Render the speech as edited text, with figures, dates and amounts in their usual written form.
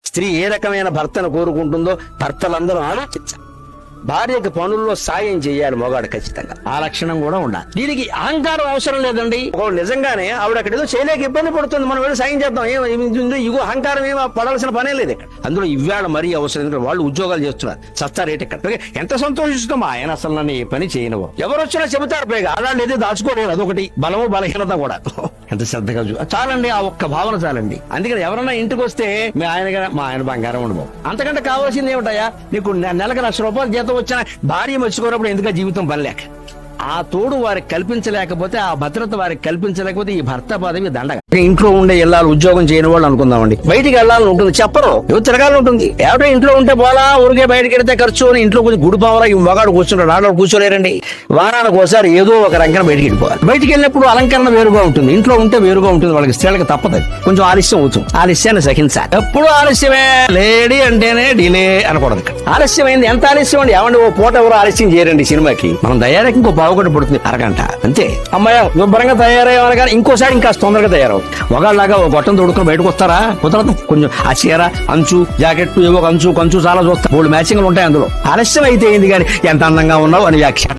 స్త్రీ ఏ రకమైన భర్తను కోరుకుంటుందో భర్తలందరూ ఆలోచించాలి. భార్యకి పనుల్లో సాయం చేయాలి మగాడు ఖచ్చితంగా. ఆ లక్షణం కూడా ఉండాలి. దీనికి అహంకారం అవసరం లేదండి. నిజంగానే ఆవిడ అక్కడ ఏదో చేయలేక ఇబ్బంది పడుతుంది, మనం వెళ్ళి సాయం చేద్దాం, ఇగో అహంకారం ఏమో పడాల్సిన పనే లేదు ఇక్కడ. అందులో ఇవాళ మరీ అవసరం, ఎందుకంటే వాళ్ళు ఉద్యోగాలు చేస్తున్నారు, సస్తా రేట్ ఇక్కడ. ఎంత సంతోషిస్తాం, ఆయన అసలు నన్ను ఏ పని చేయను. ఎవరు వచ్చినా చెబుతారు, పైగా ఆడాళ్ళు ఏదో దాచుకోలేదు, అదొకటి బలము బలహీనత కూడా. ఎంత శ్రద్ధగా చాలండి, ఆ ఒక్క భావన చాలండి. అందుకని ఎవరన్నా ఇంటికి వస్తే మీ ఆయన మా ఆయన బంగారం ఉండవు, అంతకంటే కావాల్సింది ఏమిటయా? నీకు నెలకు ₹1,00,000 జీతం వచ్చిన భార్య మర్చిపోయినప్పుడు ఎందుకు జీవితం పనిలేక? ఆ తోడు వారికి కల్పించలేకపోతే, ఆ భద్రత వారికి కల్పించలేకపోతే ఈ భర్త పదవి దండగా. ఇంట్లో ఉండే వెళ్ళాలి, ఉద్యోగం చేయని వాళ్ళు అనుకుందామండి, బయటికి వెళ్ళాలని ఉంటుంది, చెప్పరు, ఎవరు తిరగాలని ఉంటుంది. ఏమిటో ఇంట్లో ఉంటే పోలా, ఊరికే బయటకి వెళ్తే ఖర్చు అని ఇంట్లో కొంచెం గుడిపావలా ఈ మగాడు కూర్చుంటాడు, ఆడవాడు కూర్చోలేరండి. వారానికి ఒకసారి ఏదో ఒక రంగన బయటికి వెళ్ళిపోవాలి. బయటికి వెళ్ళినప్పుడు అలంకరణ వేరుగా ఉంటుంది, ఇంట్లో ఉంటే వేరుగా ఉంటుంది. వాళ్ళకి స్త్రీలకు తప్పదు, కొంచెం ఆలస్యం అవుతుంది, ఆలస్యాన్ని సహించాలి. ఎప్పుడు ఆలస్యమే, లేడీ అంటేనే డిలే అనకూడదు. ఆలస్యం అయింది, ఎంత ఆలస్యం అండి, ఏమండి ఓ పూట ఎవరు ఆలస్యం చేయరండి సినిమాకి. మనం దయానికి ఇంకో పావుగంట పడుతుంది, అరగంట అంతే. అమ్మాయి శుభ్రంగా తయారయ్యేవారు కానీ ఇంకోసారి ఇంకా తొందరగా తయారవు. ఒకళ్ళలాగా ఓ గొట్టం తోడుకుని బయటకు వస్తారా? కుదరదు. కొంచెం ఆ చీర అంచు, జాకెట్, ఏవో కంచు చాలా చూస్తారు, 3 మ్యాచింగ్లు ఉంటాయి అందులో. ఆలస్యం అయితే ఏంది కానీ ఎంత అందంగా ఉన్నావు అని వ్యాఖ్య.